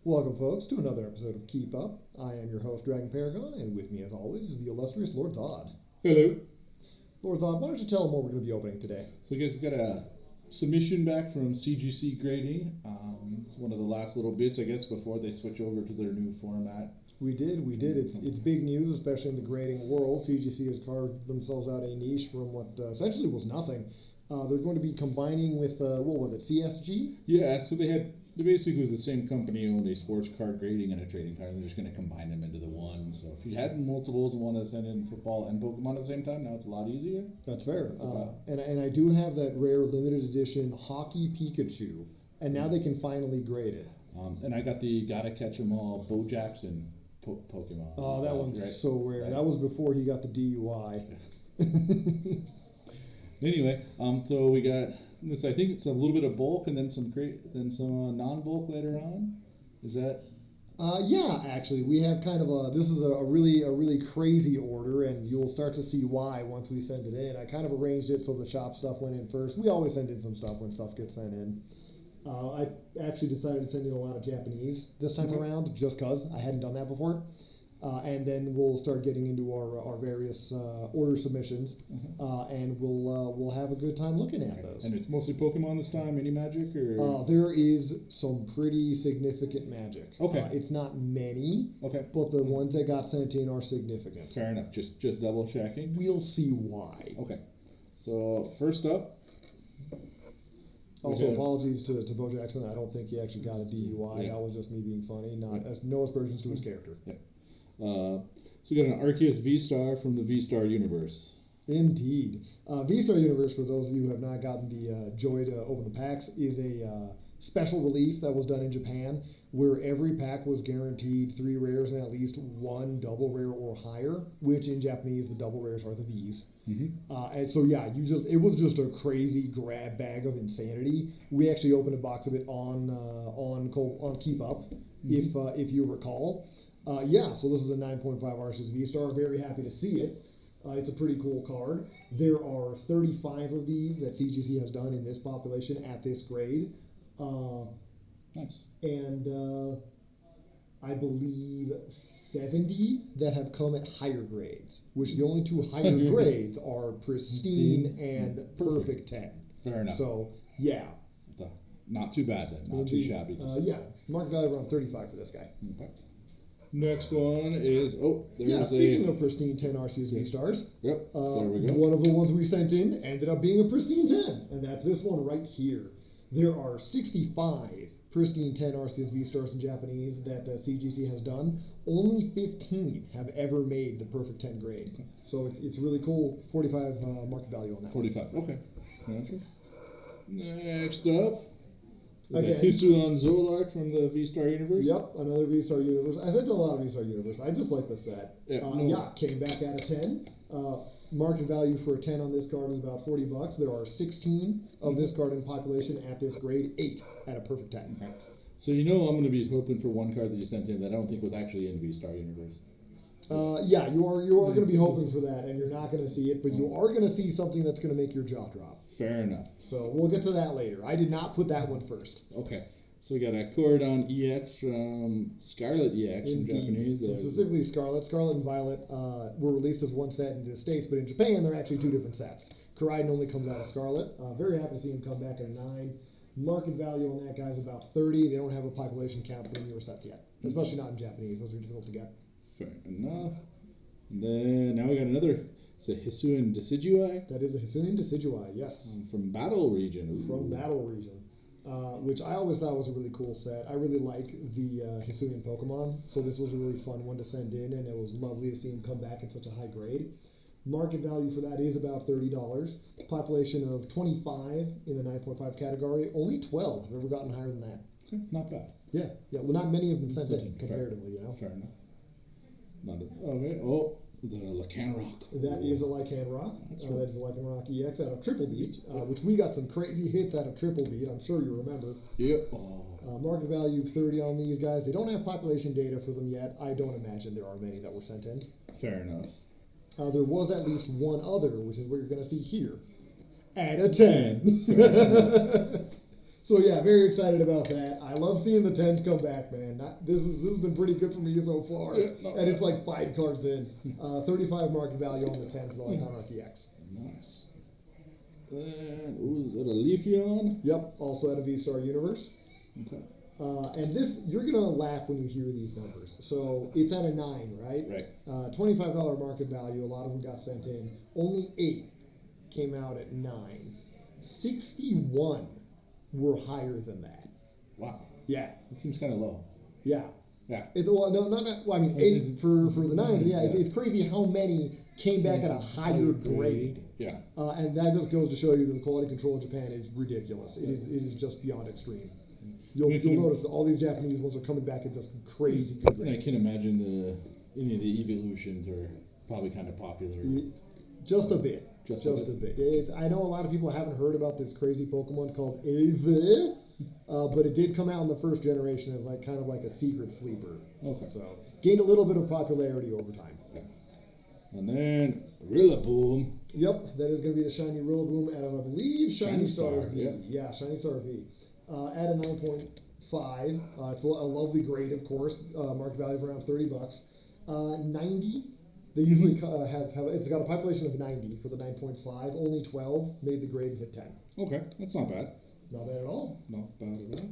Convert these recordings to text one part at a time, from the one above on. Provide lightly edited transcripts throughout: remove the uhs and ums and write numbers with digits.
Welcome, folks, to another episode of Keep Up. I am your host, Dragon Paragon, and with me, as always, is the illustrious Lord Zod. Hello. Lord Zod, why don't you tell them what we're going to be opening today? So, guys, we've got a submission back from CGC Grading. It's one of the last little bits, I guess, before they switch over to their new format. We did. It's big news, especially in the grading world. CGC has carved themselves out a niche from what essentially was nothing. They're going to be combining with, what was it, CSG? Yeah, so they basically was the same company owned a sports card grading and a trading card. They're just going to combine them into the one. So if you had multiples and want to send in football and Pokemon at the same time, now it's a lot easier. That's fair. And I do have that rare limited edition Hockey Pikachu, and now they can finally grade it. And I got the Gotta Catch 'Em All Bo Jackson Pokemon. Oh, that one's right? so rare. Right. That was before he got the DUI. Anyway, so we got this. I think it's a little bit of bulk and then some non-bulk later on. Is that? Yeah, actually, we have kind of this is a really crazy order, and you'll start to see why once we send it in. I kind of arranged it so the shop stuff went in first. We always send in some stuff when stuff gets sent in. I actually decided to send in a lot of Japanese this time around, just cause I hadn't done that before. And then we'll start getting into our various order submissions, and we'll have a good time looking at those. And it's mostly Pokemon this time. Any Magic or? There is some pretty significant Magic. Okay. It's not many. Okay. But the ones that got sent in are significant. Fair enough. Just double checking. We'll see why. Okay. So first up. Also, apologies to Bo Jackson. I don't think he actually got a DUI. Yeah. That was just me being funny. No aspersions to his character. Yeah. So we got an Arceus V-Star from the V-Star universe. Indeed. V-Star Universe, for those of you who have not gotten the joy to open the packs, is a special release that was done in Japan where every pack was guaranteed 3 rares and at least 1 double rare or higher, which in Japanese the double rares are the Vs. And so yeah, it was just a crazy grab bag of insanity. We actually opened a box of it on Keep Up, if you recall. So this is a 9.5 Arceus V-Star. Very happy to see it. It's a pretty cool card. There are 35 of these that CGC has done in this population at this grade. Nice. And I believe 70 that have come at higher grades, which the only 2 higher grades are Pristine and Perfect 10. Fair enough. So, yeah. Not too bad then. Not too shabby. Yeah. Market value around 35 for this guy. Okay. Next one is, speaking of Pristine 10 Arceus V-Stars. Yep, there we go. One of the ones we sent in ended up being a Pristine 10, and that's this one right here. There are 65 Pristine 10 Arceus V-Stars in Japanese that CGC has done. Only 15 have ever made the Perfect 10 grade. So it's really cool. 45 market value on that 45, okay. Next up. Again, Hisuian Zolart from the V-Star universe? Yep, another V-Star universe. I've done a lot of V-Star universe. I just like the set. Came back at a 10. Market value for a 10 on this card is about $40. There are 16 of this card in population at this grade, 8 at a perfect 10. Okay. So I'm going to be hoping for one card that you sent in that I don't think was actually in V-Star universe. You are going to be hoping for that, and you're not going to see it, but you are going to see something that's going to make your jaw drop. Fair enough. So we'll get to that later. I did not put that one first. Okay. So we got a Corridon EX from Scarlet EX in Japanese. Specifically Scarlet. Scarlet and Violet were released as one set in the States, but in Japan they're actually 2 different sets. Corridon only comes out of Scarlet. Very happy to see him come back at a 9. Market value on that guy is about 30. They don't have a population count for the newer sets yet, especially not in Japanese. Those are difficult to get. Fair enough. And then now we got another. It's a Hisuian Decidueye. That is a Hisuian Decidueye, yes. From Battle Region. Ooh. From Battle Region. Which I always thought was a really cool set. I really like the Hisuian Pokemon, so this was a really fun one to send in, and it was lovely to see him come back in such a high grade. Market value for that is about $30. Population of 25 in the 9.5 category. Only 12 have ever gotten higher than that. Okay, not bad. Yeah. Well, not many have been sent in comparatively, Fair enough. Okay. Oh, is that a Lycanroc? That is a Lycanroc. That is a Lycanroc EX out of Triple Beat, which we got some crazy hits out of Triple Beat. I'm sure you remember. Yep. Market value of 30 on these guys. They don't have population data for them yet. I don't imagine there are many that were sent in. Fair enough. There was at least one other, which is what you're going to see here, at a 10. So yeah, very excited about that. I love seeing the 10s come back, man. This has been pretty good for me so far. Yeah, not And it's bad. like 5 cards in. 35 market value on the 10 for the Lycanroc EX. Nice. Then, ooh, is that a Leafeon? Yep, also out of V-Star Universe. Okay. And this, you're going to laugh when you hear these numbers. So it's at a 9, right? Right. $25 market value. A lot of them got sent in. Only 8 came out at 9. 61 were higher than that. Wow. Yeah. That seems kind of low. Yeah. Yeah. It's, well, no, not well, I mean, 8 for the 9. Yeah, Yeah. it's crazy how many came back at a higher grade. Yeah. And that just goes to show you that the quality control in Japan is ridiculous. It is just beyond extreme. You'll notice that all these Japanese ones are coming back at just crazy good And I grades. can imagine any of the evolutions are probably kind of popular. Just a bit. Just a bit. I know a lot of people haven't heard about this crazy Pokemon called Eve, but it did come out in the first generation as like kind of like a secret sleeper. Okay. So gained a little bit of popularity over time. And then Rillaboom. Yep, that is going to be the shiny Rillaboom out of, I believe, Shiny Star V. Yep. Yeah, Shiny Star V. At a 9.5. It's a lovely grade, of course. Market value of around $30. 90. They usually have it's got a population of 90 for the 9.5. Only 12 made the grade and hit 10. Okay, that's not bad. Not bad at all. Not bad at all.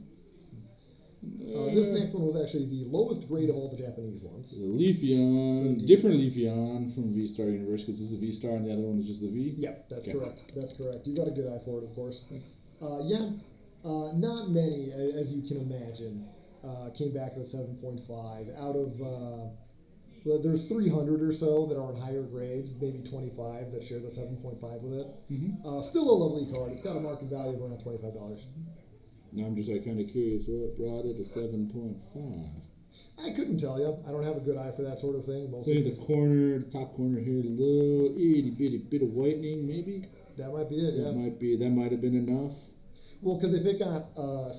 This next one was actually the lowest grade of all the Japanese ones. The Leafeon, Indeed. different Leafeon from V-Star Universe, because this is a V-Star and the other one is just the V. Yep, that's Okay. correct. That's correct. You got a good eye for it, of course. Not many, as you can imagine, came back at a 7.5. Out of, well, there's 300 or so that are in higher grades, maybe 25 that share the 7.5 with it. Mm-hmm. Still a lovely card. It's got a market value of around $25. Now I'm just kind of curious what brought it to 7.5. I couldn't tell you. I don't have a good eye for that sort of thing. Look at the top corner here, a little itty bitty bit of whitening, maybe. That might be it. Yeah. That might have been enough. Well, because if it got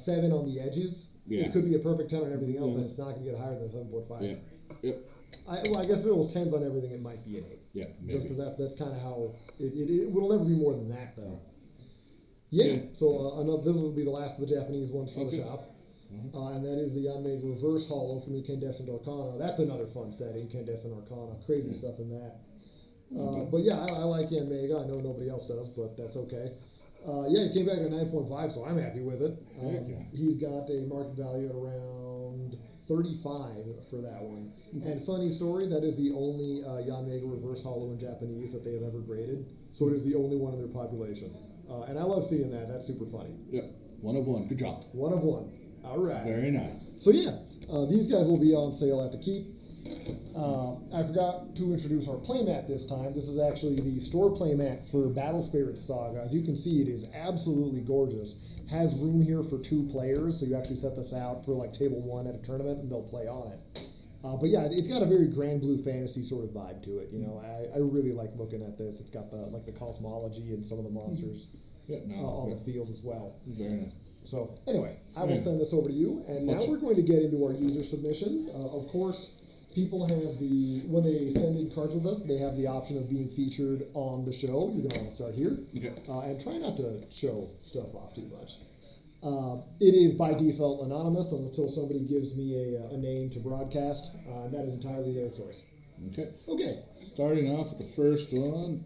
7 on the edges, Yeah. it could be a perfect 10 on everything else, and Yes. it's not going to get higher than 7.5. Yeah. Yep. I guess if it was 10s on everything, it might be an 8. Yeah. Maybe. Just because that's kind of how it will never be more than that, though. Yeah. Yeah. So this will be the last of the Japanese ones from the Okay. shop. Mhm. And that is the unmade reverse hollow from Incandescent Arcana. That's another fun set, Incandescent Arcana. Crazy stuff in that. Okay. But yeah, I like Yanmega. I know nobody else does, but that's okay. Yeah, he came back at 9.5, so I'm happy with it. Heck yeah. He's got a market value at around 35 for that one. And funny story, that is the only Yanmega reverse hollow in Japanese that they have ever graded. So it is the only one in their population. And I love seeing that. That's super funny. Yep. 1 of 1. Good job. 1 of 1. All right. Very nice. So yeah, these guys will be on sale at the Keep. I forgot to introduce our playmat this time. This is actually the store playmat for Battle Spirit Saga. As you can see, it is absolutely gorgeous. Has room here for 2 players, so you actually set this out for like table 1 at a tournament, and they'll play on it. But yeah, it's got a very Grand Blue Fantasy sort of vibe to it. You know, I really like looking at this. It's got the cosmology and some of the monsters Yeah. No. on the field as well. Very nice. So anyway, I will Yeah. send this over to you, and now we're going to get into our user submissions. Of course, people have when they send in cards with us, they have the option of being featured on the show. You're going to want to start here, Okay. and try not to show stuff off too much. It is by default anonymous until somebody gives me a name to broadcast, and that is entirely their choice. Okay. Okay, Starting off with the first one.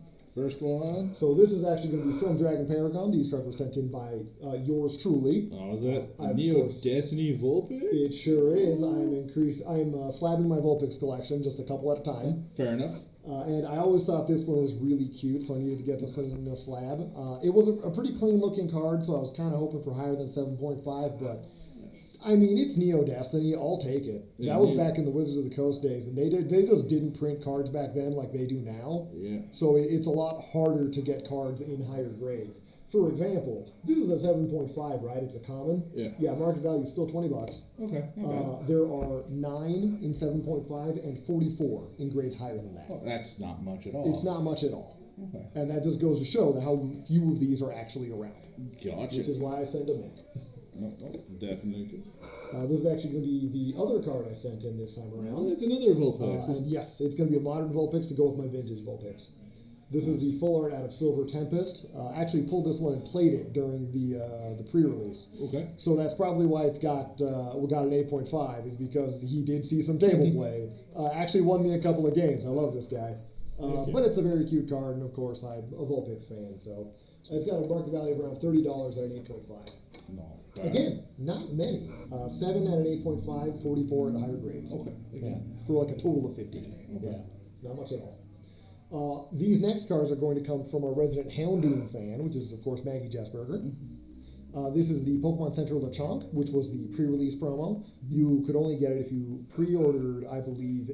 so this is actually going to be from Dragon Paragon. These cards were sent in by yours truly. Oh, is that Of Neo course. Destiny Vulpix? It sure is. I'm slabbing my Vulpix collection just a couple at a time. Fair enough. And I always thought this one was really cute, so I needed to get this one in a slab. It was a pretty clean looking card, so I was kind of hoping for higher than 7.5, but I mean, it's Neo Destiny. I'll take it. Yeah, That was Neo- back in the Wizards of the Coast days, and they just didn't print cards back then like they do now. Yeah. So it's a lot harder to get cards in higher grades. For example, this is a 7.5, right? It's a common. Yeah. Yeah, market value is still $20. Okay. Not bad. There are 9 in 7.5 and 44 in grades higher than that. Well, that's not much at all. It's not much at all. Okay. And that just goes to show that how few of these are actually around, Gotcha. which is why I send them in. No, definitely good. This is actually going to be the other card I sent in this time Well, around. it's another Vulpix. And yes, it's going to be a modern Vulpix to go with my vintage Vulpix. This is the full art out of Silver Tempest. Actually pulled this one and played it during the pre-release. Okay. So that's probably why it's got we got an 8.5 is because he did see some table play. Actually won me a couple of games. I love this guy. But it's a very cute card, and of course I'm a Vulpix fan, so it's got a market value of around $30 at an 8.5. No. Again, not many. 7 at an 8.5, 44 at higher grades. Okay. Yeah, for like a total of 50. Okay. Yeah, not much at all. These next cards are going to come from our resident Houndoom fan, which is, of course, Maggie Jessberger. This is the Pokemon Center Lechonk, which was the pre-release promo. You could only get it if you pre-ordered, I believe,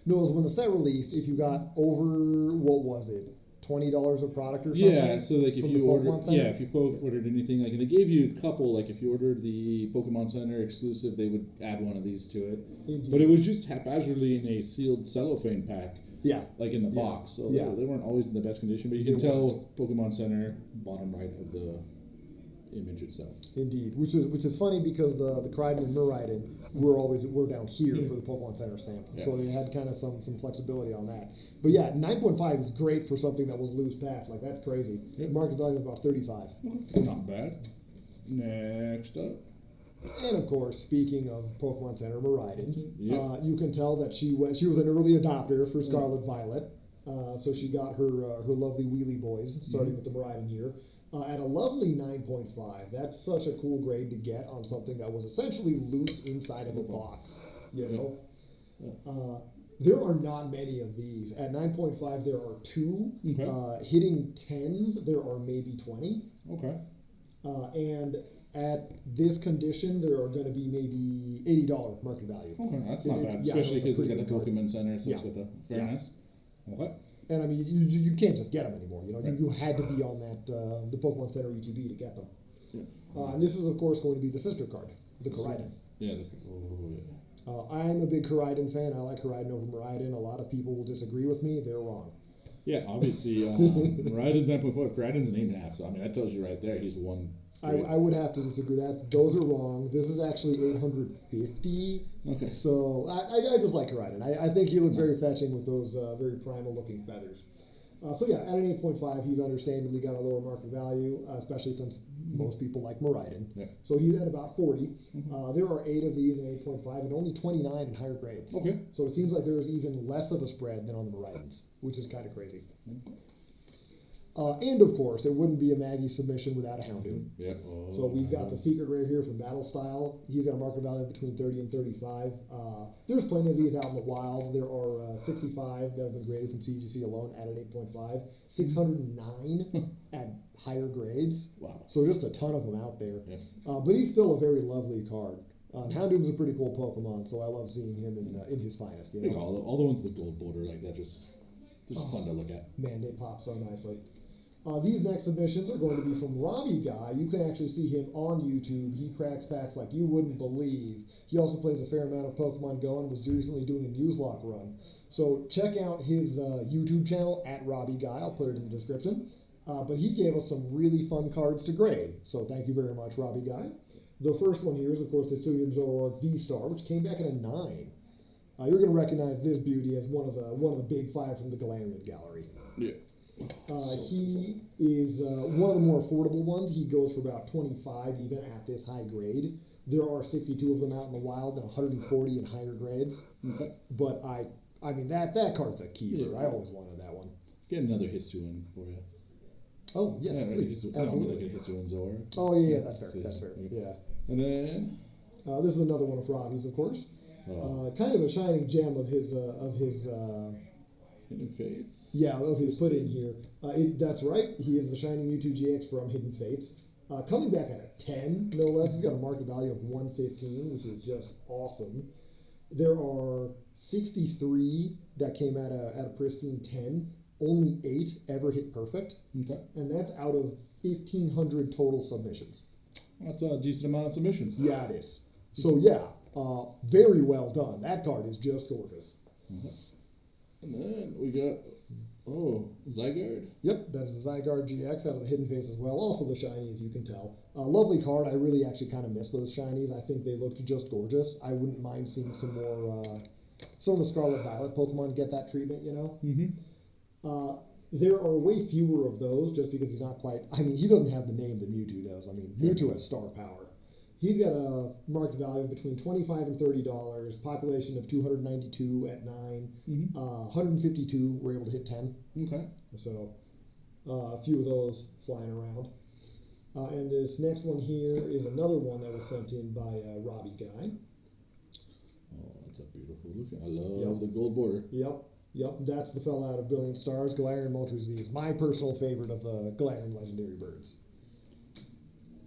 no, it was when the set released, if you got over, what was it, $20 of product or something? Yeah, so like if you ordered anything, like, and they gave you a couple, like if you ordered the Pokemon Center exclusive, they would add one of these to it. Indeed. But it was just haphazardly in a sealed cellophane pack. Yeah. Like in the box. So they weren't always in the best condition, but you can tell Pokemon Center, bottom right of the image itself. Indeed, which is funny because the Koraidon and Miraidon were down here for the Pokemon Center stamp, so they had kind of some flexibility on that. But yeah, 9.5 is great for something that was loose patch. Like that's crazy. Market value is about 35. Not bad. Next up. And of course, speaking of Pokemon Center, Miraidon, you can tell that she was an early adopter for Scarlet Violet. So she got her lovely wheelie boys, starting with the Miraidon here. At a lovely 9.5, that's such a cool grade to get on something that was essentially loose inside of a box, you know? There are not many of these. At 9.5, there are 2. Hitting 10s, there are maybe 20. Okay. And at this condition, there are going to be maybe $80 market value. Okay, that's not bad, especially because it's got the Pokemon Center, so it's got the fairness. Okay. And I mean, you can't just get them anymore. You know, you had to be on that the Pokemon Center ETB to get them. And this is, of course, going to be the sister card, the Koraidon. I'm a big Koraidon fan. I like Koraidon over Miraidon. A lot of people will disagree with me. They're wrong. Yeah, obviously, Miraidon's 9.4. Koraidon's an 8.5. So I mean, that tells you right there he's one. I would have to disagree with that. Those are wrong. This is actually 850. Okay. So I just like Koraidon. I think he looks very fetching with those very primal looking feathers. So yeah, at an 8.5, he's understandably got a lower market value, especially since most people like Miraidon. So he's at about 40. There are 8 of these in 8.5 and only 29 in higher grades. Okay. So it seems like there's even less of a spread than on the Miraidons, which is kind of crazy. And of course, it wouldn't be a Maggie submission without a Houndoom. So we've got the Secret Rare here from Battle Style. He's got a market value between 30 and 35. There's plenty of these out in the wild. There are 65 that have been graded from CGC alone at an 8.5, 609 at higher grades. Wow. So just a ton of them out there. But he's still a very lovely card. Houndoom's a pretty cool Pokemon, so I love seeing him in his finest. You know? All the ones with the gold border like that just fun to look at. Man, they pop so nicely. These next submissions are going to be from Robbie Guy. You can actually see him on YouTube. He cracks packs like you wouldn't believe. He also plays a fair amount of Pokemon Go and was recently doing a Nuzlocke run. So check out his YouTube channel at Robbie Guy. I'll put it in the description. But he gave us some really fun cards to grade. So thank you very much, Robbie Guy. The first one here is, of course, the Hisuian Zoroark V-Star, which came back at a 9. You're going to recognize this beauty as one of the big 5 from the Galarian Gallery. He is one of the more affordable ones. He goes for about 25 even at this high grade. There are 62 of them out in the wild and 140 in higher grades. But I mean that card's a keeper. I always wanted that one. Get another Hisuian for you. Oh yes, please. Absolutely. Hisuian Zoroark. Oh yeah, that's fair. That's fair. Yeah. And then this is another one of Robbie's, of course. Kind of a shining gem of his Hidden Fates. Yeah, of his put in here. That's right. He is the Shining Mewtwo GX from Hidden Fates. Coming back at a 10, no less. He's got a market value of 115, which is just awesome. There are 63 that came at a pristine 10. Only 8 ever hit perfect. And that's out of 1,500 total submissions. That's a decent amount of submissions. Yeah, it is. So yeah, very well done. That card is just gorgeous. And then we got, Zygarde. Yep, that is the Zygarde GX out of the Hidden Face as well. Also the shiny, as you can tell. Lovely card. I really actually kind of miss those shinies. I think they looked just gorgeous. I wouldn't mind seeing some more, some of the Scarlet Violet Pokemon get that treatment, you know? There are way fewer of those just because he's not quite. I mean, he doesn't have the name that Mewtwo does. I mean, Mewtwo has star power. He's got a market value of between $25 and $30. Population of 292 at 9. 152 were able to hit 10. Okay. So a few of those flying around. And this next one here is another one that was sent in by Robbie Guy. Oh, that's a beautiful look. I love the gold border. Yep, that's the fella out of Brilliant Stars. Galarian Moltres V is my personal favorite of the Galarian legendary birds.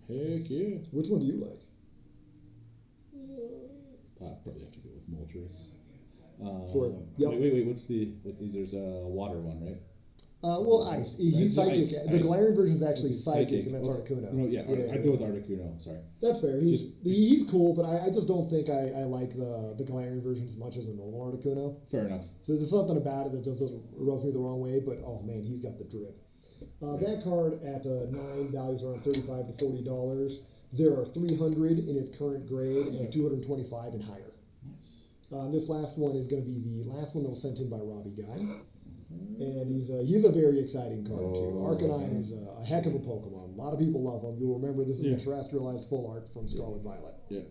Heck yeah. Which one do you like? I'd probably have to go with Moltres. Wait, what's these? There's a water one, right? Well, Ice. He's psychic. Ice. The Galarian version is actually psychic, and that's Okay. Articuno. No, I'd go with Articuno. Sorry. That's fair. He's cool, but I just don't think I like the Galarian version as much as the normal Articuno. Fair enough. So there's something about it that just doesn't rub me the wrong way, but oh man, he's got the drip. That card at 9 values around $35 to $40. There are 300 in its current grade and 225 and higher. Nice. This last one is going to be the last one that was sent in by Robbie Guy. And he's a very exciting card too. Arcanine is a heck of a Pokemon. A lot of people love him. You'll remember this is a terrestrialized full art from Scarlet Violet. Yeah.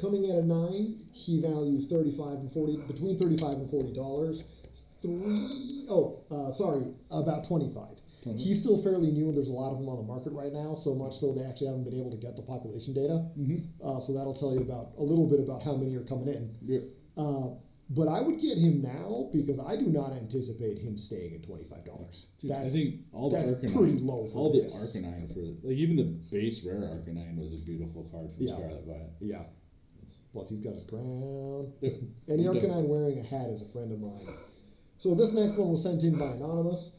Coming in at a 9, he values between $35 and $40. About 25. He's still fairly new, and there's a lot of them on the market right now. So much so they actually haven't been able to get the population data. So that'll tell you a little bit about how many are coming in. Yeah. But I would get him now because I do not anticipate him staying at $25. Dude, I think all the Arcanine, pretty low for the Arcanine even the base rare Arcanine was a beautiful card from Scarlet Violet. Yeah. Plus he's got his crown. Yep. And the Arcanine wearing a hat is a friend of mine. So this next one was sent in by Anonymous.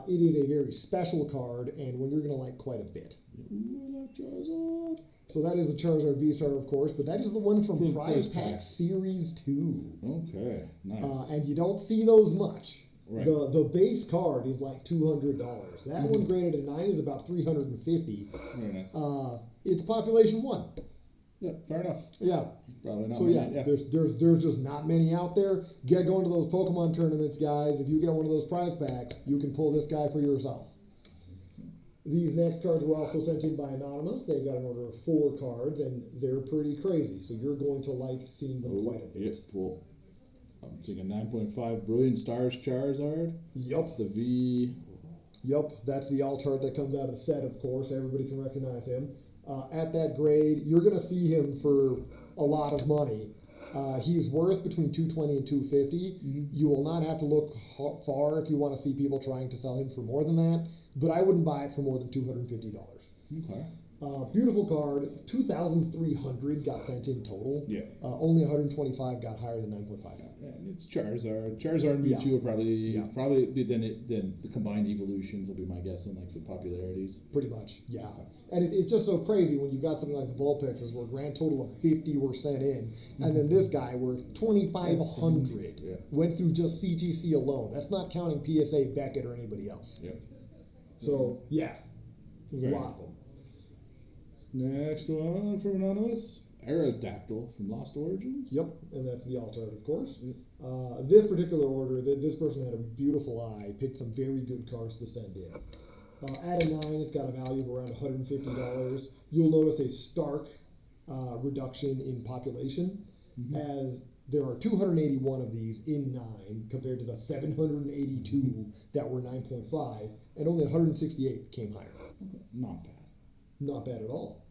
It is a very special card and one you're going to like quite a bit. Ooh, I like Charizard. So that is the Charizard V-Star, of course, but that is the one from Prize Pack Series 2. Okay, nice. And you don't see those much. Right. The base card is like $200. That one graded at 9 is about $350. Very nice. It's population 1. Yeah, fair enough. Yeah. Probably not. So many, there's just not many out there. Get going to those Pokemon tournaments, guys. If you get one of those prize packs, you can pull this guy for yourself. These next cards were also sent in by Anonymous. They've got an order of 4 cards, and they're pretty crazy. So you're going to like seeing them quite a bit. Yep, well, I'm thinking 9.5 Brilliant Stars Charizard. Yep. The V. Yep, that's the alt-art that comes out of the set, of course. Everybody can recognize him. At that grade, you're going to see him for a lot of money. He's worth between $220 and $250. You will not have to look far if you want to see people trying to sell him for more than that. But I wouldn't buy it for more than $250. Okay. Beautiful card. 2,300 got sent in total. Yeah. Only 125 got higher than 9.5. And it's Charizard. Charizard and Mewtwo are probably be then the combined evolutions will be my guess on like the popularities. Pretty much, yeah. And it's just so crazy when you've got something like the Vulpixes where a grand total of 50 were sent in, and then this guy where 2,500 went through just CGC alone. That's not counting PSA, Beckett, or anybody else. Yep. So, yeah. Okay. A lot of them. Next one from Anonymous. Aerodactyl from Lost Origins. Yep, and that's the alternate, of course. This particular order, this person had a beautiful eye, picked some very good cards to send in. At a 9, it's got a value of around $150. You'll notice a stark reduction in population, as there are 281 of these in 9 compared to the 782 that were 9.5, and only 168 came higher. Not bad. Not bad at all.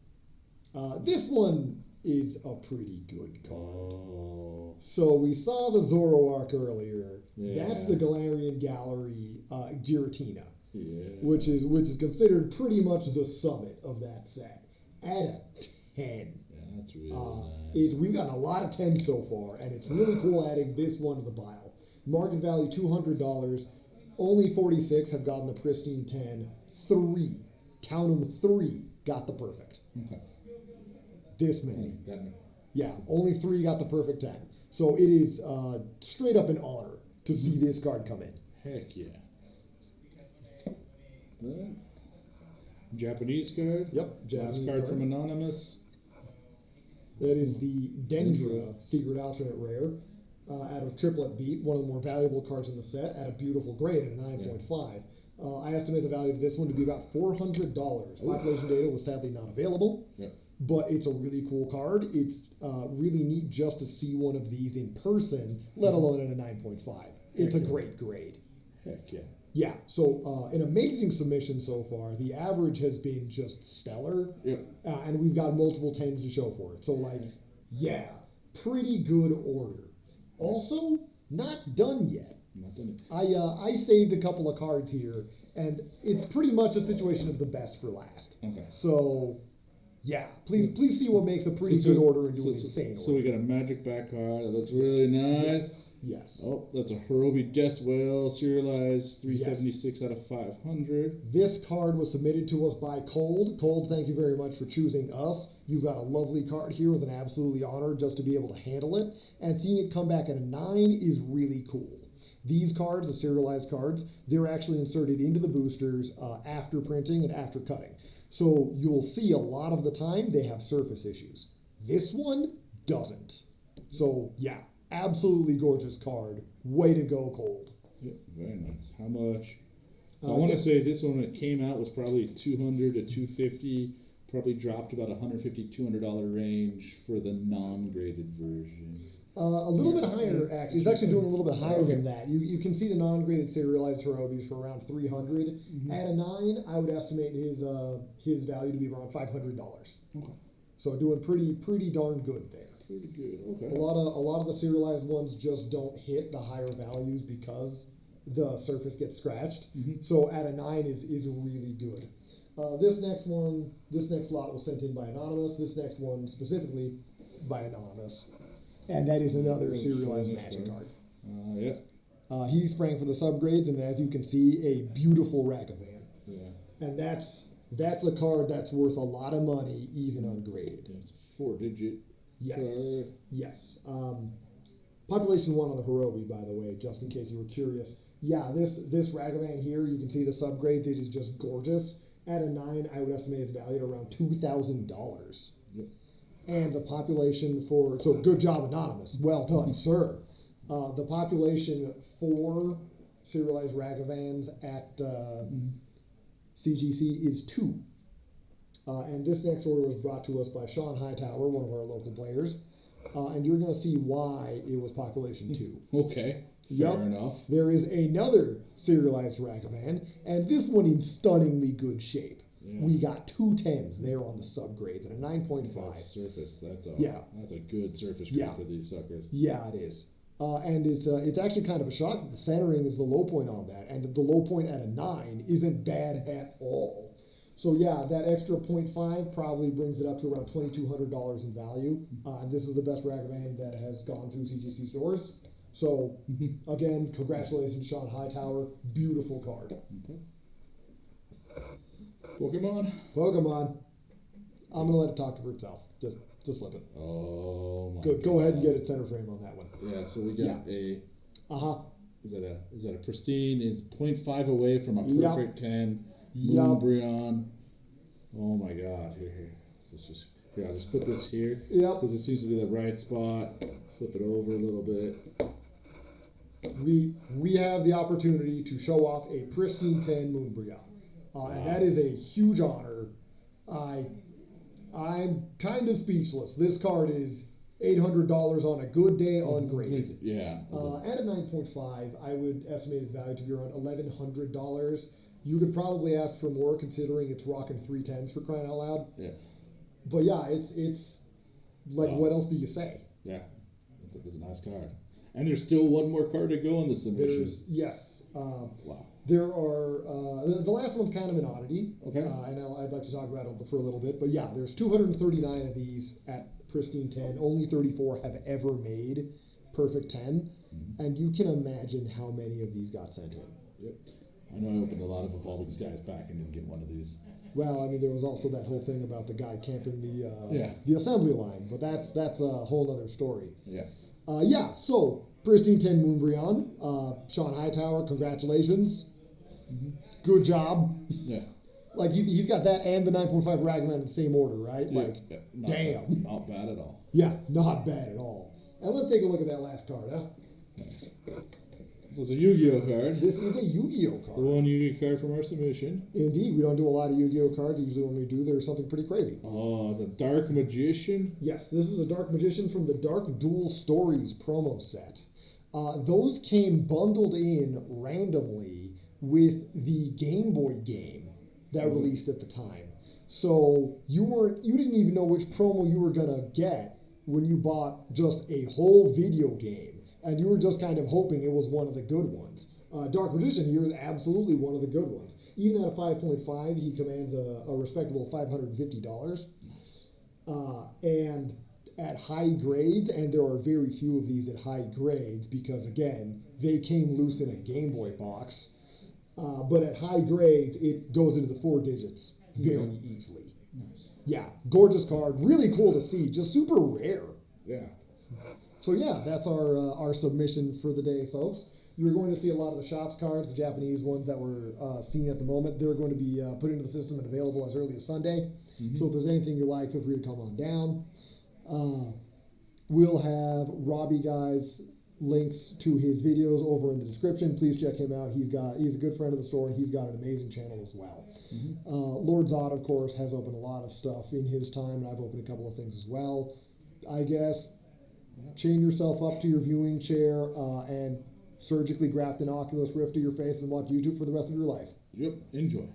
This one is a pretty good card. Oh. So we saw the Zoroark earlier. Yeah. That's the Galarian Gallery Giratina, which is considered pretty much the summit of that set. At a 10. Yeah, that's really nice. We've gotten a lot of 10s so far, and it's really cool adding this one to the pile. Market value $200. Only 46 have gotten the pristine 10. 3, count them, 3 got the perfect. Okay. This many. Yeah, only 3 got the perfect 10. So it is straight up an honor to see this card come in. Heck yeah. Japanese card. Yep, Japanese card from Anonymous. That is the Dendra Secret Alternate Rare. out of Triplet Beat, one of the more valuable cards in the set, at a beautiful grade at a 9.5. I estimate the value of this one to be about $400. Population data was sadly not available, but it's a really cool card. It's really neat just to see one of these in person, let alone at a 9.5. It's a great grade. Heck yeah. Yeah, so an amazing submission so far. The average has been just stellar, and we've got multiple 10s to show for it. So, like, yeah, pretty good order. Also, not done yet. Not done yet. I saved a couple of cards here, and it's pretty much a situation of the best for last. Okay. So, yeah, please see what makes a pretty good order into an insane order. So we got a magic back card. It looks really nice. Yes. Oh, that's a Hirobi Death Whale, serialized 376 out of 500. This card was submitted to us by Cold. Cold, thank you very much for choosing us. You've got a lovely card here. It was an absolutely honor just to be able to handle it. And seeing it come back at a 9 is really cool. These cards, the serialized cards, they're actually inserted into the boosters after printing and after cutting. So you'll see a lot of the time they have surface issues. This one doesn't. So, yeah. Absolutely gorgeous card. Way to go, Cold. Yeah, very nice. How much? So I want to say this one, when it came out, was probably $200 to $250. Probably dropped about $150, $200 range for the non-graded version. A little bit higher, actually. It's actually doing a little bit higher than that. You can see the non-graded serialized Hirobis for around $300. At a 9, I would estimate his value to be around $500. Okay. So doing pretty darn good there. Pretty good. Okay. A lot of the serialized ones just don't hit the higher values because the surface gets scratched. So at a 9 is really good. This next lot was sent in by Anonymous. This next one specifically by Anonymous, and that is another serialized Magic card. He sprang for the subgrades, and as you can see, a beautiful Ragavan. Yeah. And that's a card that's worth a lot of money, even ungraded. It's a 4-digit. Yes. Yes. Population 1 on the Hirobi, by the way, just in case you were curious. Yeah, this Ragavan here, you can see the subgrades. It is just gorgeous. At a 9, I would estimate its value at around $2,000. Yep. And the population so good job, Anonymous. Well done, sir. The population for serialized Ragavans at CGC is 2. And this next order was brought to us by Sean Hightower, one of our local players. And you're going to see why it was population 2. Okay, fair enough. There is another serialized Ragavan, and this one in stunningly good shape. Yeah. We got 2 10s there on the subgrades and a 9.5. Surface, that's a good surface grade for these suckers. Yeah, it is. And it's actually kind of a shock that the centering is the low point on that, and the low point at a 9 isn't bad at all. So yeah, that extra 0.5 probably brings it up to around $2,200 in value. And this is the best Ragavan that has gone through CGC stores. So again, congratulations, Sean Hightower. Beautiful card. Pokemon. I'm gonna let it talk for itself. Just flip it. Oh my. Go ahead and get it center frame on that one. Yeah. So we got a. Is that a pristine? Is 0.5 away from a perfect 10. Moonbreon. Oh my God! Here. I'll just put this here. Because it seems to be the right spot. Flip it over a little bit. We have the opportunity to show off a pristine 10 Moonbreon, and that is a huge honor. I'm kind of speechless. This card is $800 on a good day ungraded. Yeah. At a 9.5, I would estimate its value to be around $1,100. You could probably ask for more considering it's rocking 3 10s for crying out loud. Yeah. But yeah, it's like, what else do you say? Yeah. It's a nice card. And there's still one more card to go in the submission. Yes. Wow. There are, the last one's kind of an oddity. Okay. And I'd like to talk about it for a little bit. But yeah, there's 239 of these at pristine 10. Only 34 have ever made perfect 10. And you can imagine how many of these got sent in. Yep. I know I opened a lot of Evolving Skies back and didn't get one of these. Well, I mean, there was also that whole thing about the guy camping the assembly line, but that's a whole other story. Yeah. So pristine 10 Moonbreon, Sean Hightower, congratulations. Good job. Yeah. Like he's got that and the 9.5 Ragavan in the same order, right? Yeah. Like, damn. Not bad at all. Yeah, not bad at all. And let's take a look at that last card, huh? This is a Yu-Gi-Oh card. This is a Yu-Gi-Oh The card. one Yu-Gi-Oh card from our submission. Indeed, we don't do a lot of Yu-Gi-Oh cards. Usually when we do, there's something pretty crazy. Oh, it's a Dark Magician. Yes, this is a Dark Magician from the Dark Duel Stories promo set. Those came bundled in randomly with the Game Boy game that released at the time. So you didn't even know which promo you were gonna get when you bought just a whole video game, and you were just kind of hoping it was one of the good ones. Dark Magician here is absolutely one of the good ones. Even at a 5.5, he commands a respectable $550. And at high grades, and there are very few of these at high grades because, again, they came loose in a Game Boy box. But at high grades, it goes into the 4 digits very easily. Nice. Yeah, gorgeous card. Really cool to see. Just super rare. Yeah. So yeah, that's our submission for the day, folks. You're going to see a lot of the shops cards, the Japanese ones that we're seeing at the moment. They're going to be put into the system and available as early as Sunday. Mm-hmm. So if there's anything you like, feel free to come on down. We'll have Robbie Guy's links to his videos over in the description. Please check him out. He's a good friend of the store, and he's got an amazing channel as well. Mm-hmm. Lord Zod, of course, has opened a lot of stuff in his time, and I've opened a couple of things as well. I guess chain yourself up to your viewing chair and surgically graft an Oculus Rift to your face and watch YouTube for the rest of your life. Yep. Enjoy.